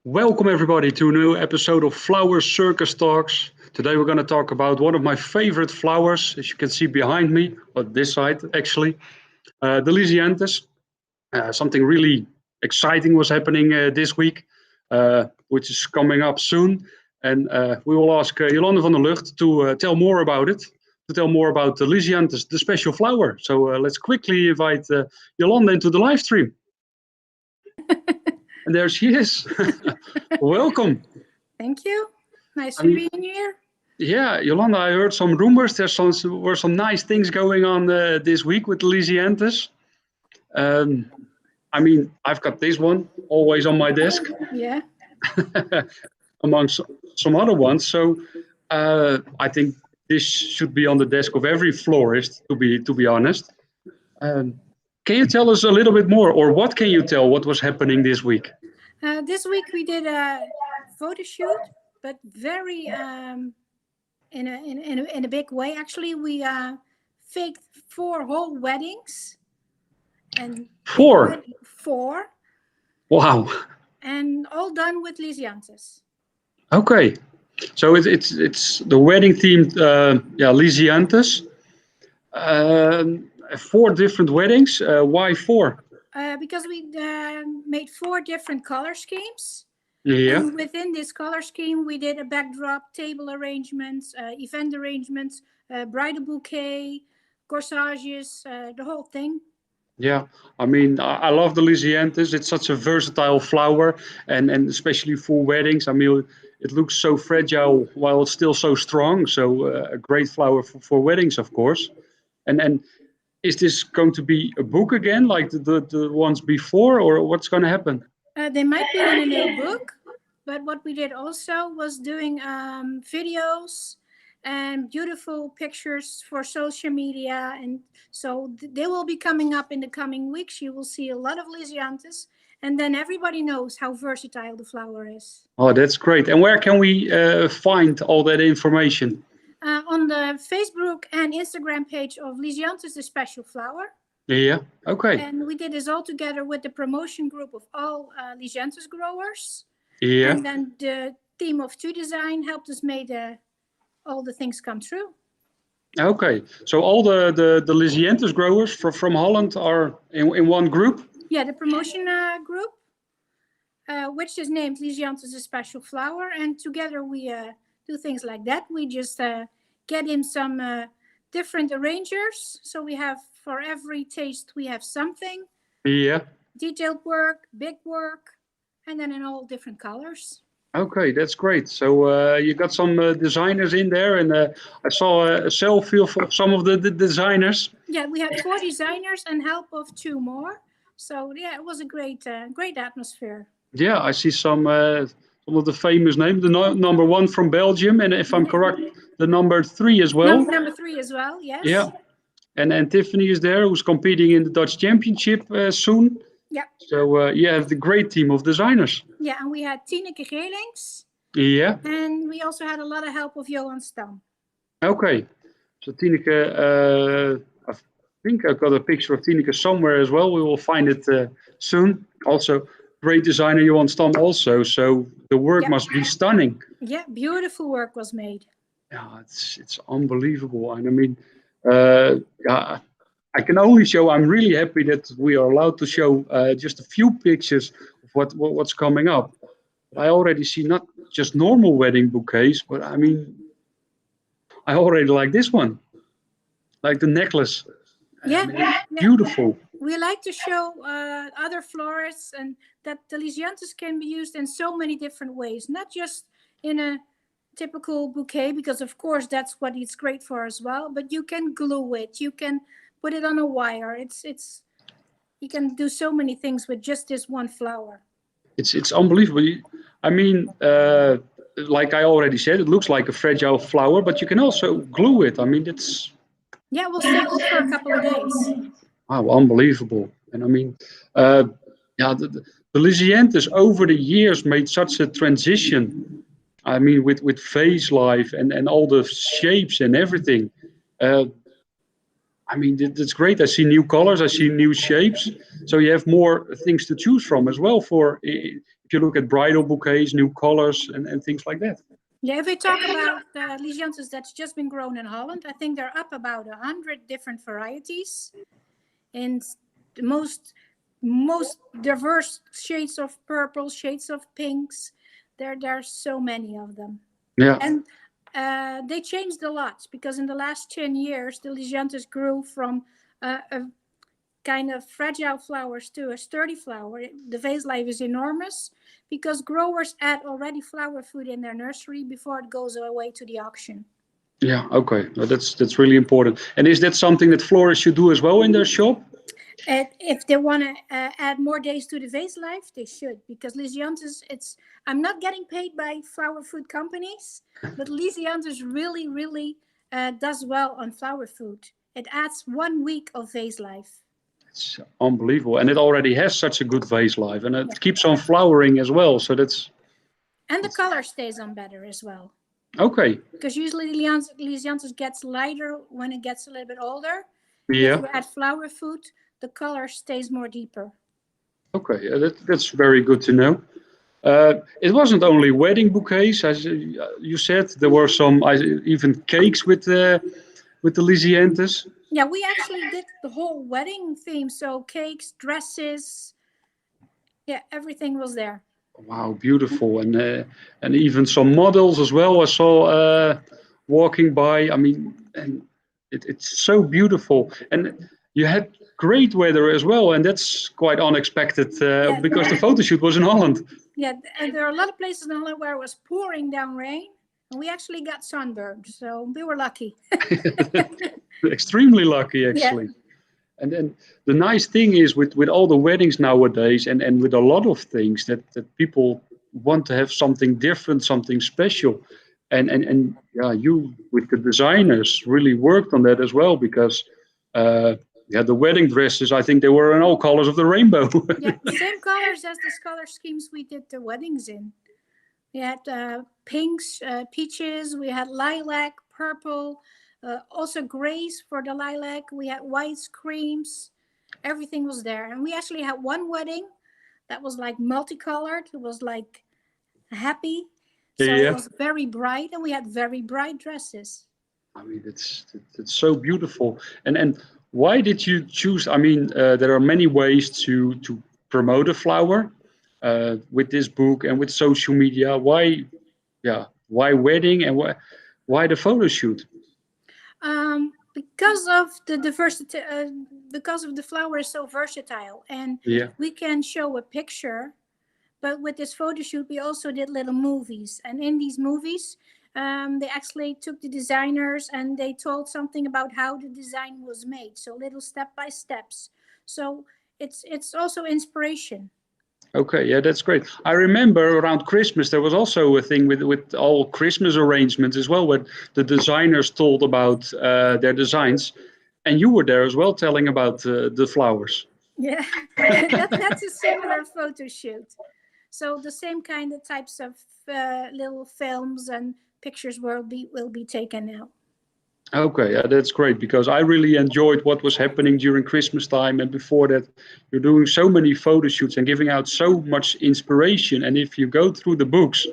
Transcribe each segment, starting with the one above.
Welcome everybody to a new episode of Flower Circus Talks. Today we're going to talk about one of my favorite flowers, as you can see behind me, on this side actually, the Lisianthus. Something really exciting was happening this week, which is coming up soon. And we will ask Jolanda van der Lucht to tell more about it, to tell more about the Lisianthus, the special flower. So let's quickly invite Jolanda into the live stream. And there she is. Welcome. Thank you. Nice to be here. Yeah, Jolanda, I heard some rumors. Were some nice things going on this week with the Lisianthus. I've got this one always on my desk. Yeah. Amongst some other ones. So I think this should be on the desk of every florist, to be honest. Can you tell us a little bit more, or what can you tell what was happening this week? This week we did a photo shoot, but very in a big way. Actually, we faked 4 whole weddings, and 4. 4. Wow. And all done with Lisianthus. Okay, so it's the wedding themed Lisianthus. 4 different weddings. Why 4? Because we made 4 different color schemes. Yeah. And within this color scheme, we did a backdrop, table arrangements, event arrangements, bridal bouquet, corsages, the whole thing. Yeah, I love the Lisianthus. It's such a versatile flower, and especially for weddings. It looks so fragile while it's still so strong. So a great flower for weddings, of course. And is this going to be a book again, like the ones before, or what's going to happen? They might be in a new book, but what we did also was doing videos and beautiful pictures for social media, and so they will be coming up in the coming weeks. You will see a lot of Lisianthus, and then everybody knows how versatile the flower is. Oh, that's great. And where can we find all that information? On the Facebook and Instagram page of Lisianthus The Special flower. Yeah, okay. And we did this all together with the promotion group of all Lisianthus growers. Yeah. And then the team of 2 Design helped us make all the things come true. Okay, so all the Lisianthus growers from Holland are in one group? Yeah, the promotion group, which is named Lisianthus The Special flower. And together we do things like that. We just get in some different arrangers. So we have, for every taste, we have something. Yeah. Detailed work, big work, and then in all different colors. Okay, that's great. So you got some designers in there, and I saw a selfie of some of the designers. Yeah, we had 4 designers and help of 2 more. So yeah, it was a great atmosphere. Yeah, I see some of the famous names. The number 1 from Belgium, and if I'm correct, the number 3 as well. Number 3 as well, yes. Yeah, and Tiffany is there, who's competing in the Dutch Championship soon. Yeah. So you have the great team of designers. Yeah, and we had Tineke Gelings. Yeah. And we also had a lot of help of Johan Stam. Okay. So Tineke, I think I've got a picture of Tineke somewhere as well. We will find it soon. Also, great designer Johan Stam also. So the work must be stunning. Yeah, beautiful work was made. Yeah, it's unbelievable. And I can only show. I'm really happy that we are allowed to show just a few pictures of what's coming up. I already see not just normal wedding bouquets, but I already like this one, like the necklace. Yeah, beautiful. We like to show other florists and that the Lisianthus can be used in so many different ways, not just in a typical bouquet, because of course that's what it's great for as well. But you can glue it, you can put it on a wire. It's you can do so many things with just this one flower. It's unbelievable. Like I already said, it looks like a fragile flower, but you can also glue it. It's yeah, we'll stay good for a couple of days. Wow, unbelievable. And the Lisianthus over the years made such a transition. With phase life and all the shapes and everything. That's great. I see new colors, I see new shapes. So you have more things to choose from as well for if you look at bridal bouquets, new colors and things like that. Yeah, if we talk about Lisianthus that's just been grown in Holland, I think they're up about 100 different varieties in the most diverse shades of purple, shades of pinks. There's so many of them. Yeah. And they changed a lot because in the last 10 years, the Lisianthus grew from a kind of fragile flowers to a sturdy flower. The vase life is enormous because growers add already flower food in their nursery before it goes away to the auction. Yeah, okay. Well, that's really important. And is that something that florists should do as well in their shop? And if they want to add more days to the vase life, they should, because Lisianthus, I'm not getting paid by flower food companies, but Lisianthus really does well on flower food. It adds 1 week of vase life. It's unbelievable. And it already has such a good vase life, and it keeps on flowering as well. So And the color stays on better as well. Okay. Because usually Lisianthus gets lighter when it gets a little bit older. Yeah. If you add flower food, the color stays more deeper. Okay, that's very good to know. It wasn't only wedding bouquets, as you said. There were some even cakes with the Lisianthus. Yeah, we actually did the whole wedding theme. So cakes, dresses, yeah, everything was there. Wow, beautiful, and even some models as well. I saw walking by. I mean, and it's so beautiful. And you had great weather as well, and that's quite unexpected because the photo shoot was in Holland. Yeah, and there are a lot of places in Holland where it was pouring down rain, and we actually got sunburned, so we were lucky. Extremely lucky, actually. Yeah. And then the nice thing is with all the weddings nowadays, and with a lot of things that people want to have something different, something special, and yeah, you with the designers really worked on that as well, because the wedding dresses, I think they were in all colors of the rainbow. Yeah, same colors as the color schemes we did the weddings in. We had pinks, peaches, we had lilac, purple, also grays for the lilac. We had whites, creams, everything was there. And we actually had one wedding that was like multicolored. It was like happy. So it was very bright, and we had very bright dresses. I mean, it's so beautiful. And why did you choose? I mean, there are many ways to promote a flower with this book and with social media. Why wedding, and why the photo shoot? Because of the diversity, because of the flower is so versatile, and we can show a picture. But with this photo shoot, we also did little movies, and in these movies, they actually took the designers and they told something about how the design was made. So little step by steps. So it's also inspiration. Okay, yeah, that's great. I remember around Christmas there was also a thing with all Christmas arrangements as well, where the designers told about their designs, and you were there as well, telling about the flowers. Yeah, that's a similar photo shoot. So the same kind of types of little films and pictures will be taken now. Okay, yeah, that's great, because I really enjoyed what was happening during Christmas time, and before that you're doing so many photo shoots and giving out so much inspiration. And if you go through the books,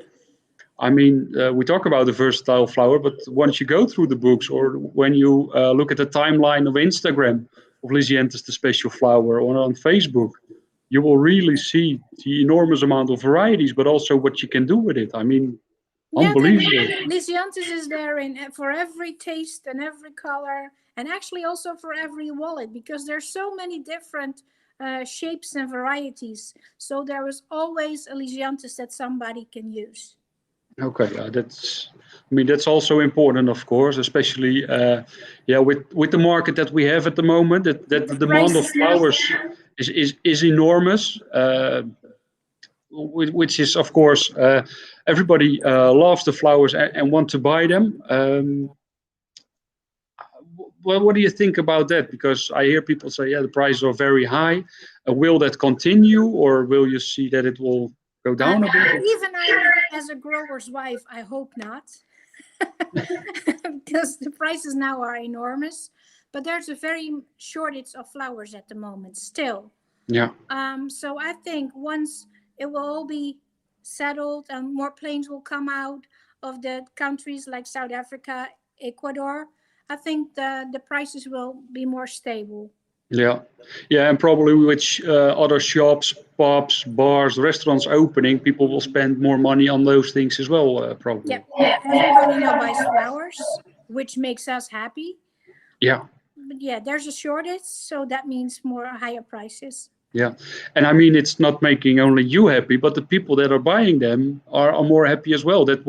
I mean, we talk about the versatile flower, but once you go through the books, or when you look at the timeline of Instagram of Lisianthus The Special flower, or on Facebook, you will really see the enormous amount of varieties, but also what you can do with it. I mean, unbelievable. Lisianthus is there for every taste and every color, and actually also for every wallet, because there's so many different shapes and varieties. So there is always a Lisianthus that somebody can use. Okay, that's also important, of course, especially with the market that we have at the moment, that the demand of flowers is enormous. Which is, of course, everybody loves the flowers and want to buy them. What do you think about that? Because I hear people say, yeah, the prices are very high. Will that continue, or will you see that it will go down a bit? Even as a grower's wife, I hope not. Because the prices now are enormous. But there's a very shortage of flowers at the moment still. Yeah. So I think once it will all be settled and more planes will come out of the countries like South Africa, Ecuador, I think the prices will be more stable. Yeah, yeah, and probably with other shops, pubs, bars, restaurants opening, people will spend more money on those things as well, Yeah, probably. yeah. Everybody now buys flowers, which makes us happy. Yeah, But yeah, there's a shortage, so that means more higher prices. yeah, and I mean it's not making only you happy, but the people that are buying them are more happy as well. That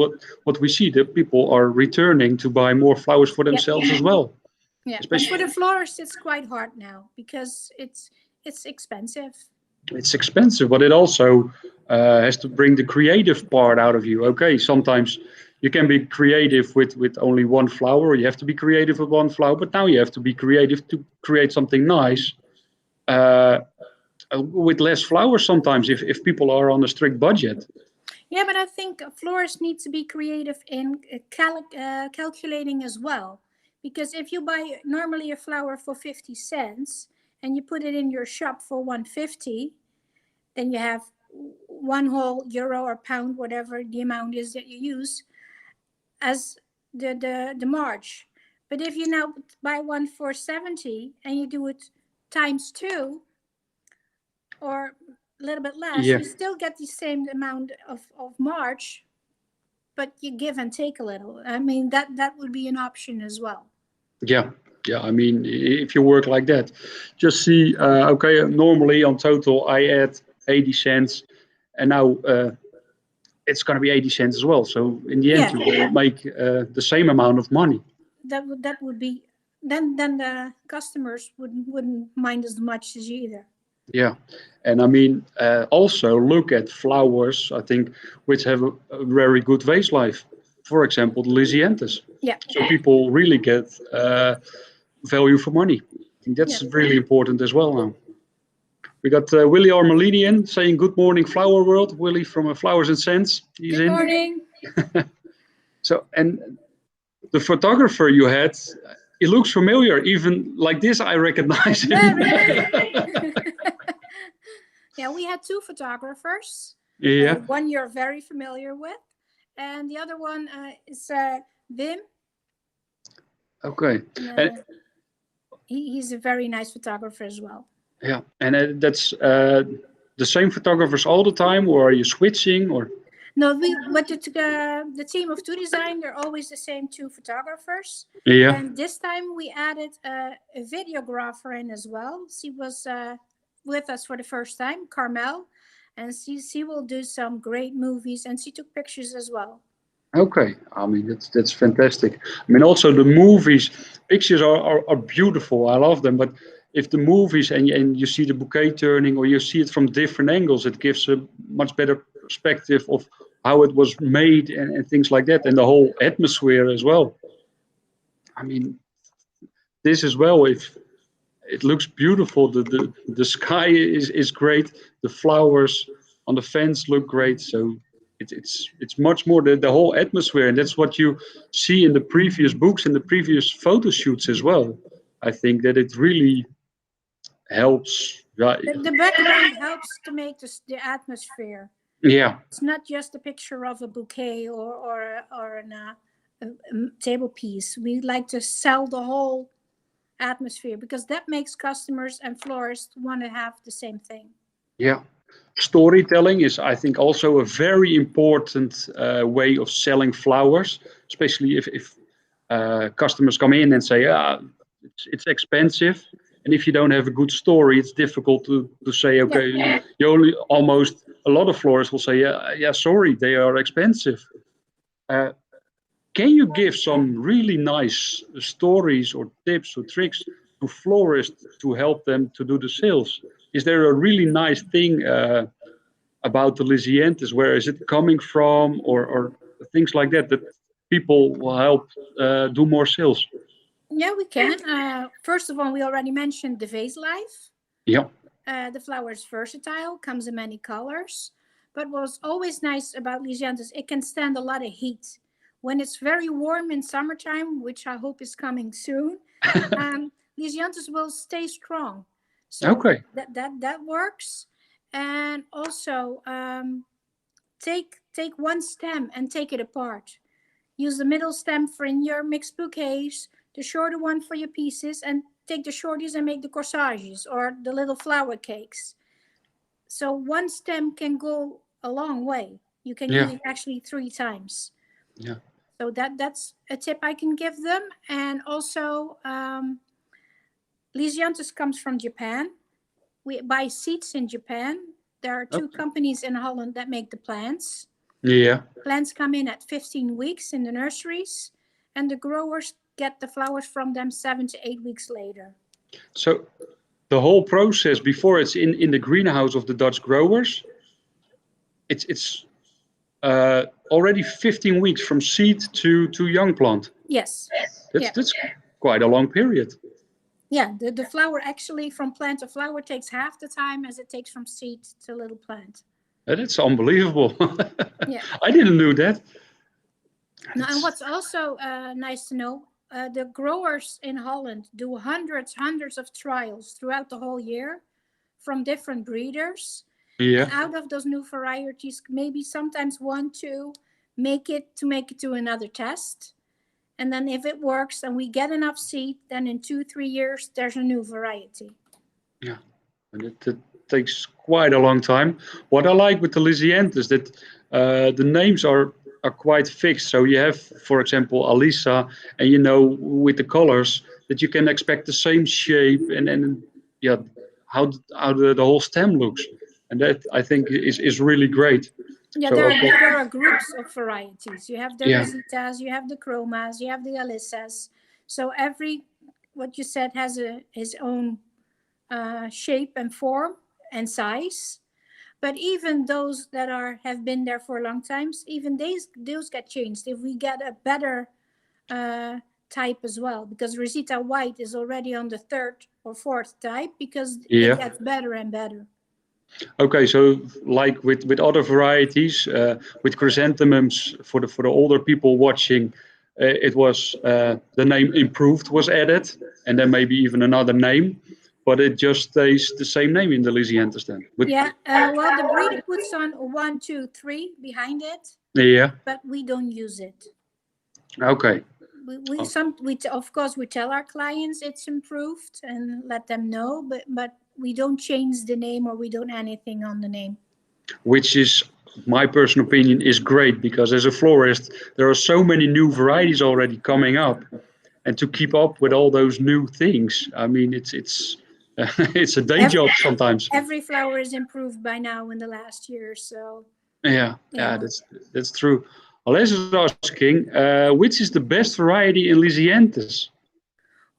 what we see, that people are returning to buy more flowers for Yeah, themselves as well. yeah. But for Especially, the florist, it's quite hard now because it's expensive. it's expensive, but it also has to bring the creative part out of you. Okay, sometimes you can be creative with only one flower, or you have to be creative with one flower, but now you have to be creative to create something nice uh, with less flowers sometimes if people are on a strict budget. Yeah, but I think florists need to be creative in calculating as well. Because if you buy normally a flower for 50 cents and you put it in your shop for 150, then you have one whole euro or pound, whatever the amount is that you use, as the marge. But if you now buy one for 70 and you do it times two or a little bit less, Yeah, you still get the same amount of marge, but you give and take a little. I mean, that would be an option as well. yeah, yeah. I mean, if you work like that, just see. Okay, normally on total I add 80 cents, and now it's going to be 80 cents as well. So in the end, Yeah, you will make the same amount of money. that would be then the customers wouldn't mind as much as you either. Yeah, and I mean, also look at flowers. I think which have a very good vase life. For example, the Lisianthus. Yeah, So people really get value for money. I think yeah. that's really important as well now. We got Willie Armelinian saying good morning, Flower World. Willie from Flowers and Scents. He's Good in. morning. So, and the photographer you had, it looks familiar. Even like this, I recognize him. Yeah, really. Yeah, we had two photographers. Yeah. One you're very familiar with, and the other one is Wim. Okay. And, And he's a very nice photographer as well. yeah, and that's the same photographers all the time, or are you switching? Or No, but the team of two design, they're always the same two photographers. yeah, And this time we added a videographer in as well. She was with us for the first time, Carmel, and she will do some great movies, and she took pictures as well. okay. I mean that's fantastic. I mean also the movies, pictures are beautiful. I love them, but if the movies and you see the bouquet turning or you see it from different angles, it gives a much better perspective of how it was made and things like that, and the whole atmosphere as well. I mean, this as well. If it looks beautiful, the sky is great. The flowers on the fence look great. So it's much more the whole atmosphere, and that's what you see in the previous books and the previous photo shoots as well. I think that it really helps. Yeah, The background helps to make the atmosphere. yeah, It's not just a picture of a bouquet or a table piece. We like to sell the whole atmosphere because that makes customers and florists want to have the same thing. yeah. Storytelling is, I think, also a very important way of selling flowers, especially if customers come in and say, ah, it's expensive. And if you don't have a good story, it's difficult to say, Yeah, okay, you only almost, a lot of florists will say, yeah, yeah, sorry, they are expensive. Uh, can you give some really nice stories or tips or tricks to florists to help them to do the sales? Is there a really nice thing about the Lisianthus? Where is it coming from, or things like that that people will help do more sales? yeah, we can. First of all, we already mentioned the vase life. Yeah, The flower is versatile, comes in many colors. But what's always nice about Lisianthus, it can stand a lot of heat. When it's very warm in summertime, which I hope is coming soon, Lisianthus will stay strong. So okay, that works. And also take one stem and take it apart. Use the middle stem for in your mixed bouquets, the shorter one for your pieces, and take the shorties and make the corsages or the little flower cakes. So one stem can go a long way. You can use Yeah. it actually 3 times. Yeah. So that's a tip I can give them. And also, Lisianthus comes from Japan. We buy seeds in Japan. There are 2 Okay. companies in Holland that make the plants. Yeah. Plants come in at 15 weeks in the nurseries, and the growers get the flowers from them 7 to 8 weeks later. So the whole process before it's in the greenhouse of the Dutch growers, it's already 15 weeks from seed to young plant. Yes. That's quite a long period. Yeah, the flower actually from plant to flower takes half the time as it takes from seed to little plant. That's unbelievable. Yeah. I didn't know that. Now, and what's also nice to know, the growers in Holland do hundreds of trials throughout the whole year from different breeders. Yeah. And out of those new varieties, maybe sometimes 1, 2 make it to another test. And then if it works and we get enough seed, then in 2, 3 years, there's a new variety. Yeah. And it takes quite a long time. What I like with the Lisianthus is that the names are quite fixed. So you have, for example, Alisa, and you know with the colors that you can expect the same shape and yeah, how the whole stem looks. And that I think is really great. Yeah, So there are groups of varieties. You have the yeah. Rositas, you have the Chromas, you have the Alissas. So what you said has his own shape and form and size. But even those that have been there for a long time, even those get changed if we get a better type as well. Because Rosita White is already on the 3rd or 4th type because it gets better and better. Okay, so like with other varieties, with chrysanthemums for the older people watching, it was the name improved was added, and then maybe even another name, but it just stays the same name in the Lisianthus then. Yeah, well, the breeder puts on 1, 2, 3 behind it, Yeah. but we don't use it. Okay. We of course we tell our clients it's improved and let them know, but we don't change the name or we don't anything on the name. Which is my personal opinion is great because as a florist there are so many new varieties already coming up, and to keep up with all those new things, I mean it's it's a day job sometimes. Every flower is improved by now in the last year, so Yeah, that's true. Les is asking, which is the best variety in Lisianthus?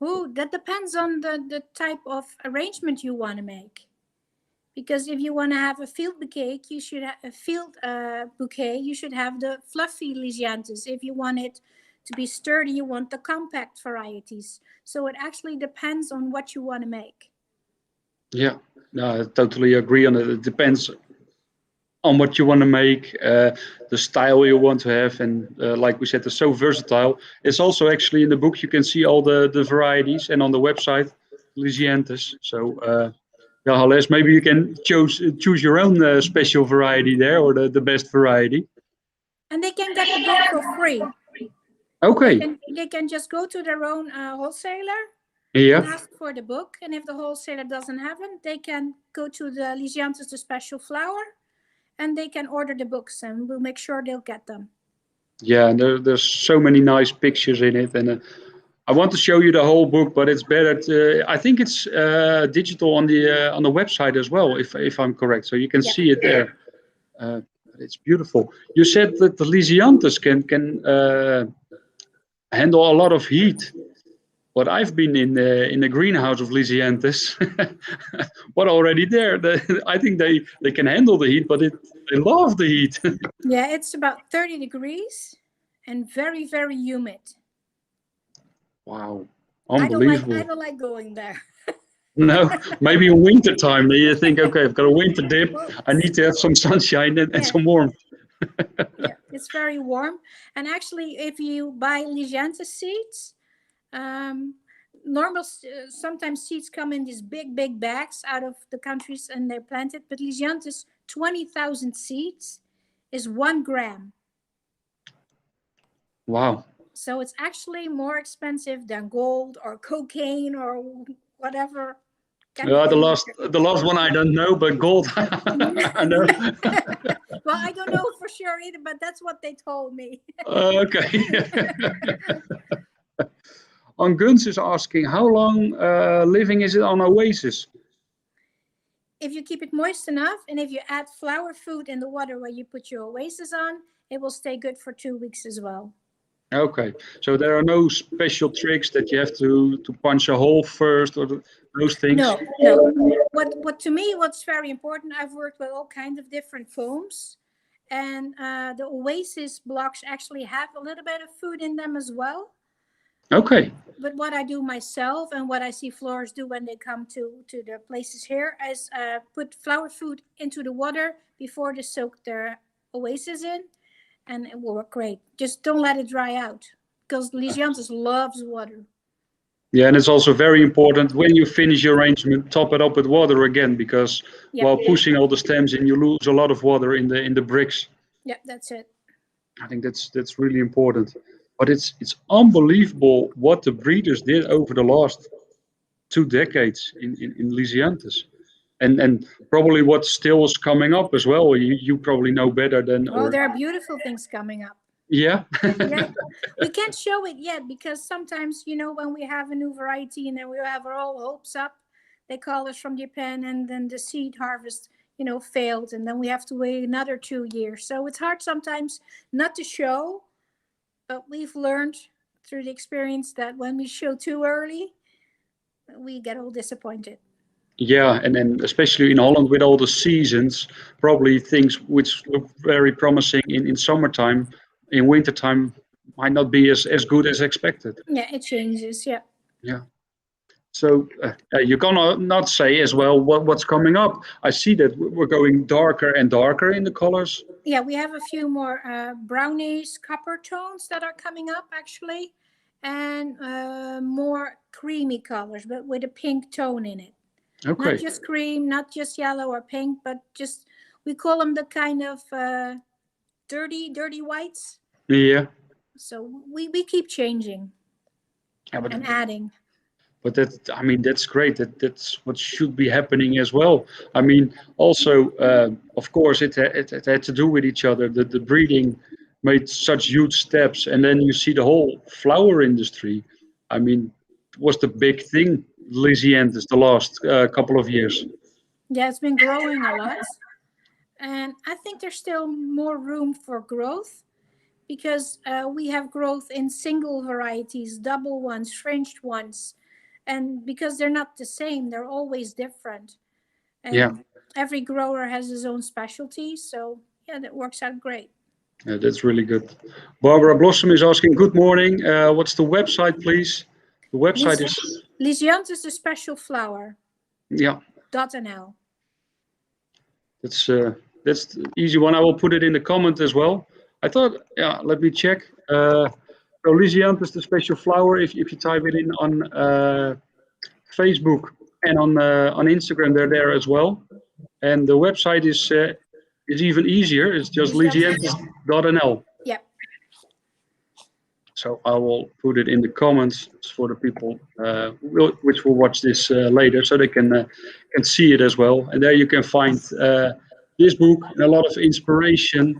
Oh, that depends on the type of arrangement you want to make. Because if you want to have a field bouquet, you should have a field bouquet. You should have the fluffy Lisianthus. If you want it to be sturdy, you want the compact varieties. So it actually depends on what you want to make. Yeah, no, I totally agree on it. It depends on what you want to make, the style you want to have, and like we said, it's so versatile. It's also actually in the book you can see all the varieties, and on the website Lisianthus. So yeah, Les, maybe you can choose your own special variety there, or the best variety. And they can get the book for free. Okay. They can just go to their own wholesaler Yeah. and ask for the book. And if the wholesaler doesn't have it, they can go to the Lisianthus The Special flower, and they can order the books, and we'll make sure they'll get them. Yeah, and there's so many nice pictures in it, and I want to show you the whole book, but it's better I think it's digital on the website as well, if I'm correct. So you can see it there. It's beautiful. You said that the Lisianthus can handle a lot of heat. But I've been in the greenhouse of Lisianthus, but already there, I think they can handle the heat, but they love the heat. Yeah, it's about 30 degrees and very, very humid. Wow, unbelievable. I don't like going there. No, maybe in winter time, you think, okay, I've got a winter dip. I need to have some sunshine and some warmth. Yeah, it's very warm. And actually, if you buy Lisianthus seeds, sometimes seeds come in these big bags out of the countries and they're planted, but Lisianthus 20,000 seeds is 1 gram. Wow. So it's actually more expensive than gold or cocaine or whatever. The last one I don't know, but gold I know. Well, I don't know for sure either, but that's what they told me. Okay. On Guns is asking, how long living is it on Oasis? If you keep it moist enough, and if you add flower food in the water where you put your Oasis on, it will stay good for 2 weeks as well. Okay, so there are no special tricks that you have to punch a hole first or those things? No. What to me, what's very important, I've worked with all kinds of different foams, and the Oasis blocks actually have a little bit of food in them as well. Okay. But what I do myself and what I see florists do when they come to the places here is put flower food into the water before they soak their Oasis in, and it will work great. Just don't let it dry out, because Lisianthus loves water. Yeah, and it's also very important when you finish your arrangement, top it up with water again, because while pushing all the stems in, you lose a lot of water in the bricks. Yeah, that's it. I think that's really important. But it's unbelievable what the breeders did over the last 2 decades in Lisianthus. And probably what still is coming up as well. You probably know better than. Oh, there are beautiful things coming up. Yeah. Yeah. We can't show it yet because sometimes, when we have a new variety and then we have our all hopes up, they call us from Japan and then the seed harvest, failed. And then we have to wait another 2 years. So it's hard sometimes not to show, but we've learned through the experience that when we show too early, we get all disappointed. Yeah, and then especially in Holland with all the seasons, probably things which look very promising in summertime, in wintertime might not be as good as expected. Yeah, it changes. Yeah. Yeah. So you're gonna not say as well what's coming up. I see that we're going darker and darker in the colors. Yeah, we have a few more brownish copper tones that are coming up actually, and more creamy colors, but with a pink tone in it. Okay. Not just cream, not just yellow or pink, but just, we call them the kind of dirty whites. Yeah. So we keep changing and adding. But that's great. That's what should be happening as well. I mean, also, of course, it had to do with each other. The breeding made such huge steps, and then you see the whole flower industry. I mean, it was the big thing, Lisianthus, the last couple of years. Yeah, it's been growing a lot, and I think there's still more room for growth because we have growth in single varieties, double ones, fringed ones. And because they're not the same, they're always different. And every grower has his own specialty. So, yeah, that works out great. Yeah, that's really good. Barbara Blossom is asking, good morning. What's the website, please? The website is... Lisianthus The Special Flower. Yeah. .nl. That's the easy one. I will put it in the comment as well. I thought, let me check. So Lisianthus The Special Flower, if you type it in on Facebook and on Instagram, they're there as well. And the website is even easier. It's just lisianthus.nl. Yep. So I will put it in the comments for the people which will watch this later, so they can see it as well. And there you can find this book and a lot of inspiration.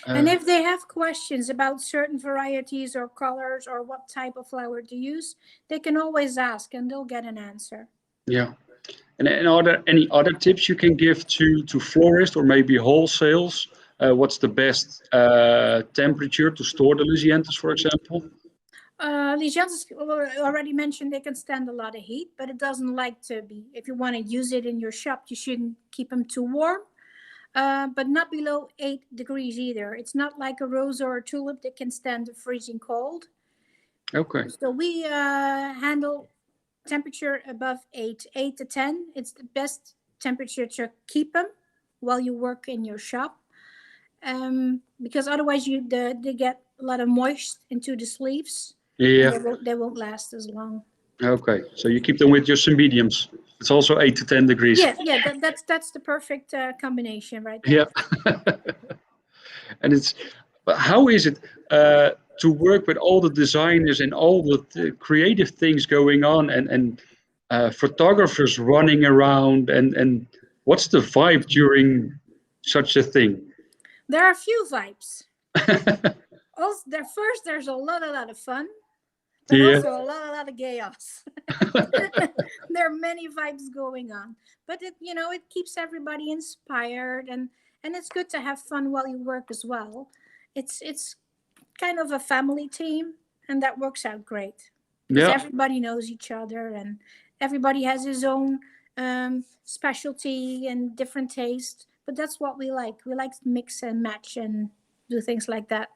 And if they have questions about certain varieties or colors or what type of flower to use, they can always ask and they'll get an answer. Yeah. And are there any other tips you can give to florists or maybe wholesales? What's the best temperature to store the Lisianthus, for example? Lisianthus, already mentioned, they can stand a lot of heat, but it doesn't like to be. If you want to use it in your shop, you shouldn't keep them too warm. But not below 8 degrees either. It's not like a rose or a tulip that can stand the freezing cold. Okay. So we handle temperature above 8 to 10. It's the best temperature to keep them while you work in your shop. Because otherwise they get a lot of moisture into the sleeves. Yeah. They won't last as long. Okay, so you keep them with your some mediums. It's also 8 to 10 degrees. Yeah, that's the perfect combination right there. Yeah. And it's, but how is it to work with all the designers and all the creative things going on, and photographers running around, and what's the vibe during such a thing? There are a few vibes. Also, there's a lot of fun, but Yeah, also a lot of chaos. There are many vibes going on, but it keeps everybody inspired, and it's good to have fun while you work as well. It's kind of a family team, and that works out great because yeah, everybody knows each other, and everybody has his own specialty and different taste. But that's what we like. We like to mix and match and do things like that.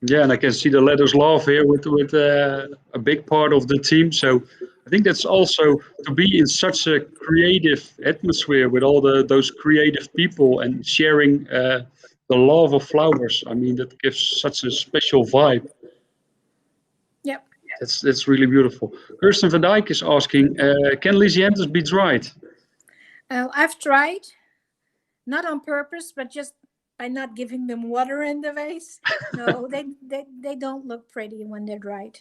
yeah. And I can see the letters love here with a big part of the team. So I think that's also to be in such a creative atmosphere with all those creative people and sharing the love of flowers. I mean, that gives such a special vibe. Yep. That's really beautiful. Kirsten van Dijk is asking, can Lisianthus be dried? I've tried, not on purpose, but just by not giving them water in the vase. No, they don't look pretty when they're dried.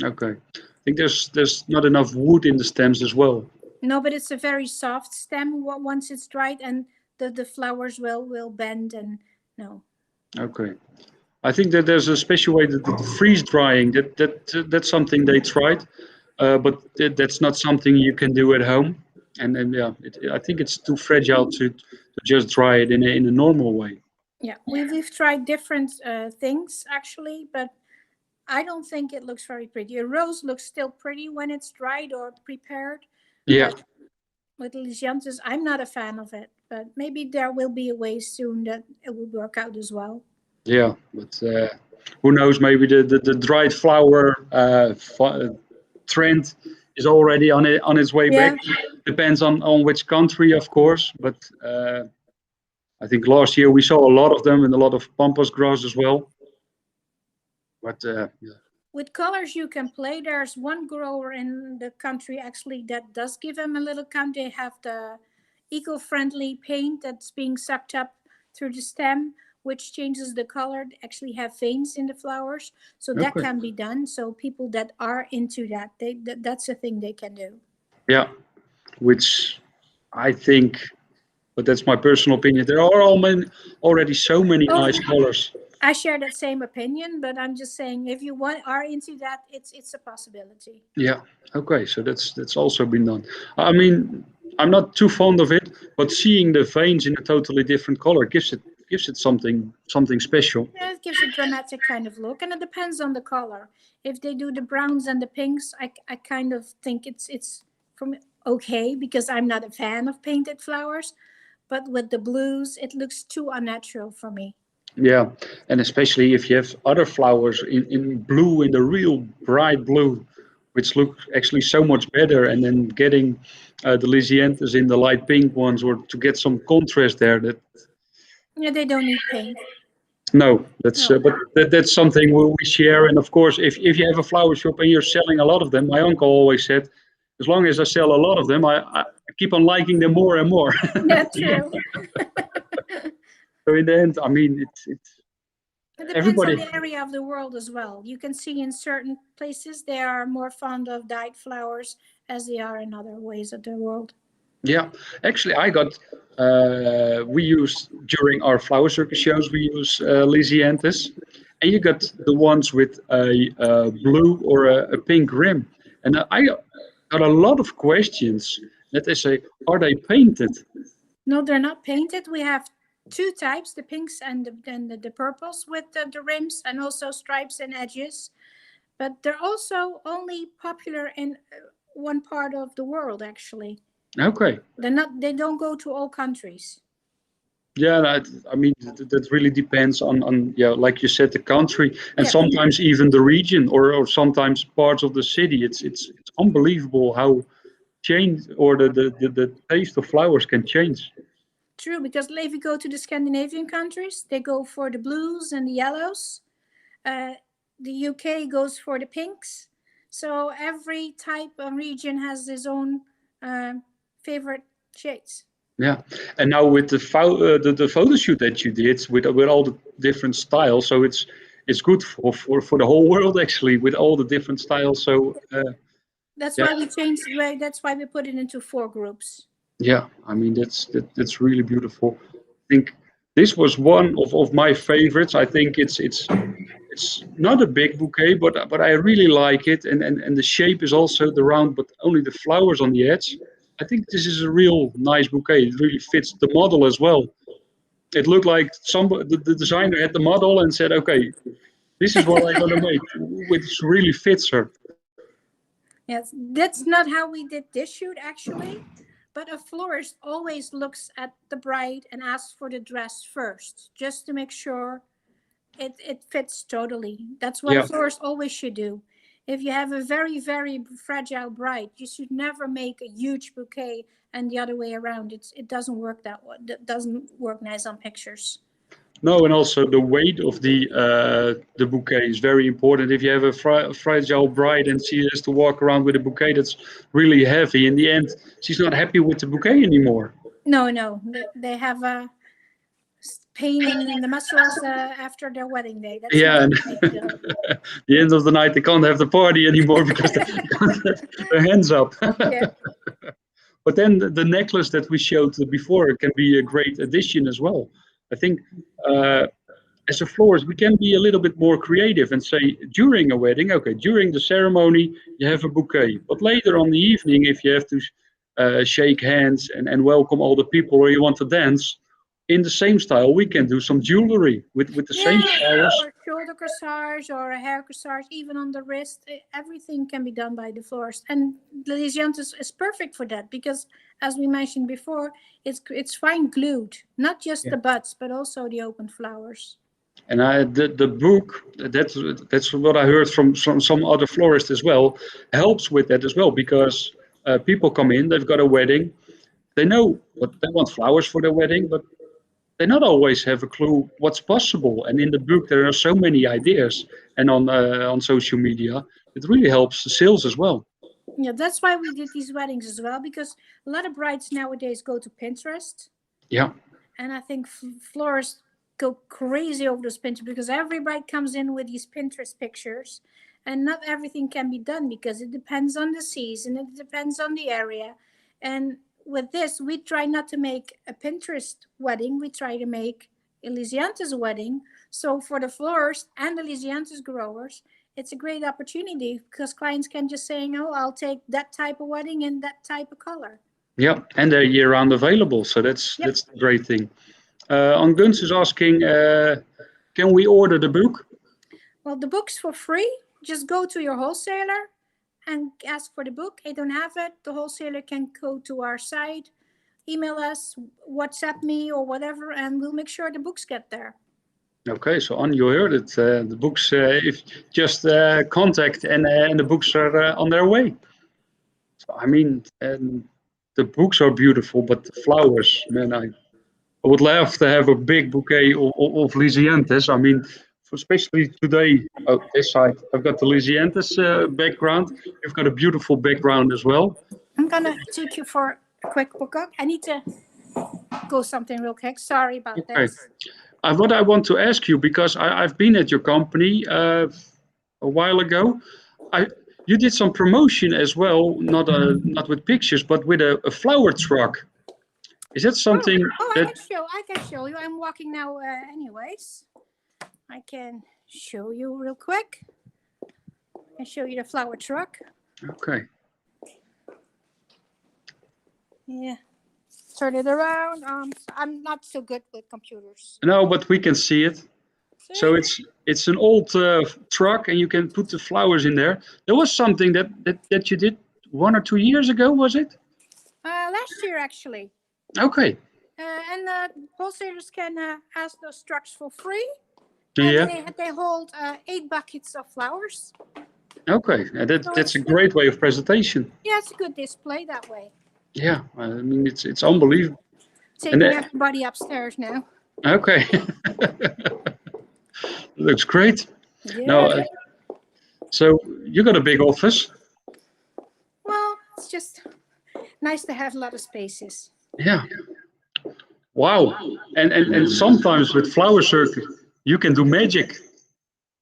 Okay. I think there's not enough wood in the stems as well. No, but it's a very soft stem once it's dried, and the flowers will bend, and no. Okay. I think that there's a special way that the freeze drying that's something they tried, but that's not something you can do at home. And then yeah, I think it's too fragile to just dry it in a normal way. Yeah, we've tried different things actually, but I don't think it looks very pretty. A rose looks still pretty when it's dried or prepared, Yeah, but with Lisianthus, I'm not a fan of it. But maybe there will be a way soon that it will work out as well. yeah, but who knows? Maybe the dried flower trend is already on its way back. Yeah, Depends on which country, of course. But I think last year we saw a lot of them and a lot of pampas grass as well. But yeah. with colors you can play. There's one grower in the country actually that does give them a little count. They have the eco-friendly paint that's being sucked up through the stem, which changes the color. They actually have veins in the flowers, so that Okay. can be done. So people that are into that, that's a thing they can do. Yeah, which I think, but that's my personal opinion. There are already so many Oh, nice colors. I share that same opinion, but I'm just saying if you are into that, it's a possibility. Yeah. Okay. So that's also been done. I mean, I'm not too fond of it, but seeing the veins in a totally different color gives it something special. Yeah, it gives a dramatic kind of look, and it depends on the color. If they do the browns and the pinks, I kind of think it's from okay because I'm not a fan of painted flowers, but with the blues, it looks too unnatural for me. Yeah, and especially if you have other flowers in blue, in the real bright blue, which look actually so much better, and then getting the Lisianthus in the light pink ones, or to get some contrast there. That Yeah, they don't need paint. no, that's No. but that's something we share. And of course, if you have a flower shop and you're selling a lot of them, my uncle always said, as long as I sell a lot of them, I keep on liking them more and more. Yeah, true. So in the end, I mean, it's It depends on everybody. the area of the world as well. You can see in certain places they are more fond of dyed flowers as they are in other ways of the world. Yeah, actually, I got. We use during our flower circus shows. We use Lisianthus, and you got the ones with a blue or a pink rim. And I got a lot of questions that they say, "Are they painted?" No, they're not painted. We have two types, the pinks and the purples with the rims and also stripes and edges. But they're also only popular in one part of the world, actually. Okay. They're not. They don't go to all countries. Yeah, I mean that really depends on yeah, like you said, the country and Yeah, sometimes even the region or sometimes parts of the city. It's unbelievable how change or the taste of flowers can change. true. Because if you go to the Scandinavian countries, they go for the blues and the yellows. Uh, the UK goes for the pinks. So every type of region has its own uh, favorite shades. Yeah, and now with the photo shoot that you did with all the different styles, so it's good for the whole world actually with all the different styles. So That's yeah, why we changed. That's why we put it into 4 groups. yeah, I mean that's really beautiful. I think this was one of my favorites. I think it's not a big bouquet, but I really like it, and the shape is also the round, but only the flowers on the edge. I think this is a real nice bouquet. It really fits the model as well. It looked like the designer had the model and said, "Okay, this is what I'm gonna make," which really fits her. Yes, that's not how we did this shoot actually. But a florist always looks at the bride and asks for the dress first, just to make sure it fits totally. That's what a Yeah. florist always should do. If you have a very, very fragile bride, you should never make a huge bouquet and the other way around. It doesn't work that way. That doesn't work nice on pictures. No, and also the weight of the bouquet is very important. If you have a fragile bride and she has to walk around with a bouquet that's really heavy, in the end, she's not happy with the bouquet anymore. No, no, they have a pain in the muscles after their wedding day. That's not Yeah, and good. the end of the night they can't have the party anymore because they can't have their hands up. Yeah. But then the necklace that we showed before can be a great addition as well. I think as a florist, we can be a little bit more creative and say during a wedding, okay, during the ceremony, you have a bouquet. But later on the evening, if you have to shake hands and welcome all the people or you want to dance, in the same style, we can do some jewelry with the same Yeah, flowers. or shoulder corsage or a hair corsage, even on the wrist. Everything can be done by the florist. And the Lisianthus is perfect for that because, as we mentioned before, it's fine glued, not just Yeah. the buds, but also the open flowers. And the book, that's what I heard from some other florists as well, helps with that as well because people come in, they've got a wedding, they know what they want flowers for their wedding, but they not always have a clue what's possible. And in the book, there are so many ideas, and on social media, it really helps the sales as well. Yeah, that's why we did these weddings as well, because a lot of brides nowadays go to Pinterest. Yeah, And I think florists go crazy over those Pinterest because every bride comes in with these Pinterest pictures, and not everything can be done because it depends on the season, it depends on the area. And with this, we try not to make a Pinterest wedding, we try to make a Lisianthus wedding. So for the florists and the Lisianthus growers, it's a great opportunity because clients can just say, "No, I'll take that type of wedding in that type of color." yeah, and they're year-round available, so Yep. that's the great thing. Guns is asking, can we order the book? Well, the book's for free. Just go to your wholesaler and ask for the book. They don't have it. The wholesaler can go to our site, email us, WhatsApp me, or whatever, and we'll make sure the books get there. Okay, so on you heard it. The books, if just contact and the books are on their way. So I mean, the books are beautiful, but the flowers, man, I would love to have a big bouquet of Lisianthus. I mean, especially today, oh, this side, I've got the Lisianthus background. You've got a beautiful background as well. I'm gonna take you for a quick book. I need to go something real quick. Sorry about Okay. this. What I want to ask you, because I've been at your company a while ago, you did some promotion as well, not with pictures, but with a flower truck. Is that something Oh, that? I can show you. I'm walking now, anyways. I can show you real quick. I show you the flower truck. Okay. Yeah. Turn it around. I'm not so good with computers. No, but we can see it. So it's an old truck, and you can put the flowers in there. There was something that you did 1 or 2 years ago, was it? Last year actually. Okay. And wholesalers can ask those trucks for free. Yeah. And they hold 8 buckets of flowers. Okay. That's a great way of presentation. Yeah, it's a good display that way. Yeah. I mean, it's unbelievable. Taking everybody upstairs now. Okay. Looks great. Yeah. Now, so you got a big office. Well, it's just nice to have a lot of spaces. Yeah. Wow. And sometimes with flower circus, you can do magic.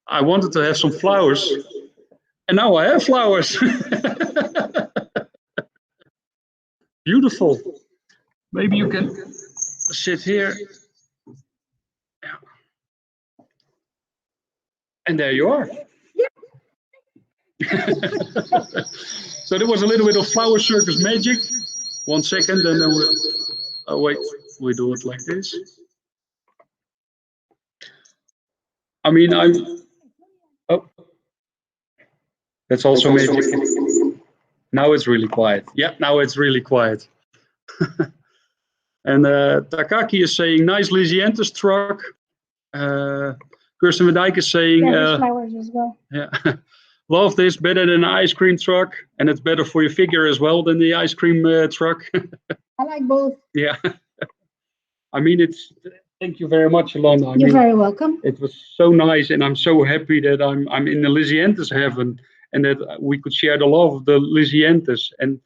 I wanted to have some flowers, and now I have flowers. Beautiful. Maybe you can sit here. And there you are. So there was a little bit of flower circus magic. 1 second, and then we'll, oh wait, we do it like this. I mean, oh, that's also magic. Now it's really quiet. Yeah, now it's really quiet. And Takaki is saying, nice Lisianthus truck. Kirsten van Dijk is saying, flowers as well. Yeah, love this, better than an ice cream truck. And it's better for your figure as well than the ice cream truck. I like both. Yeah. I mean, thank you very much, Jolanda. You're very welcome. It was so nice, and I'm so happy that I'm in the Lisianthus heaven, and that we could share the love of the Lisianthus. And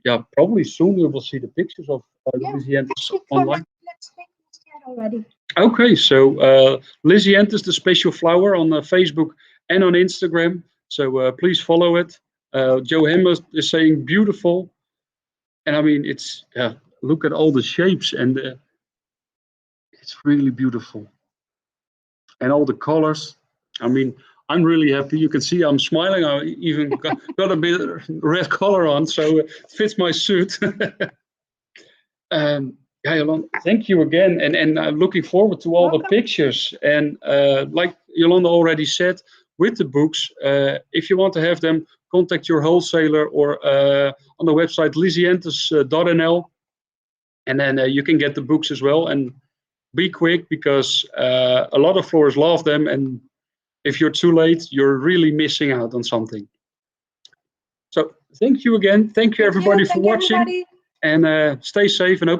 yeah, probably soon we will see the pictures of the Lisianthus online. Let's take that already. Okay, so Lisianthus The Special flower on Facebook and on Instagram. So please follow it. Joe Hammer is saying beautiful, and I mean it's look at all the shapes, and it's really beautiful, and all the colors. I mean, I'm really happy. You can see I'm smiling. I even got a bit of red color on, so it fits my suit. Yeah, Jolanda, thank you again, and I'm looking forward to all the pictures. And like Jolanda already said, with the books, if you want to have them, contact your wholesaler or on the website lisianthus.nl, and then you can get the books as well. And be quick, because a lot of florists love them, and if you're too late, you're really missing out on something. So thank you again. Thank you everybody for watching, and stay safe, and hope to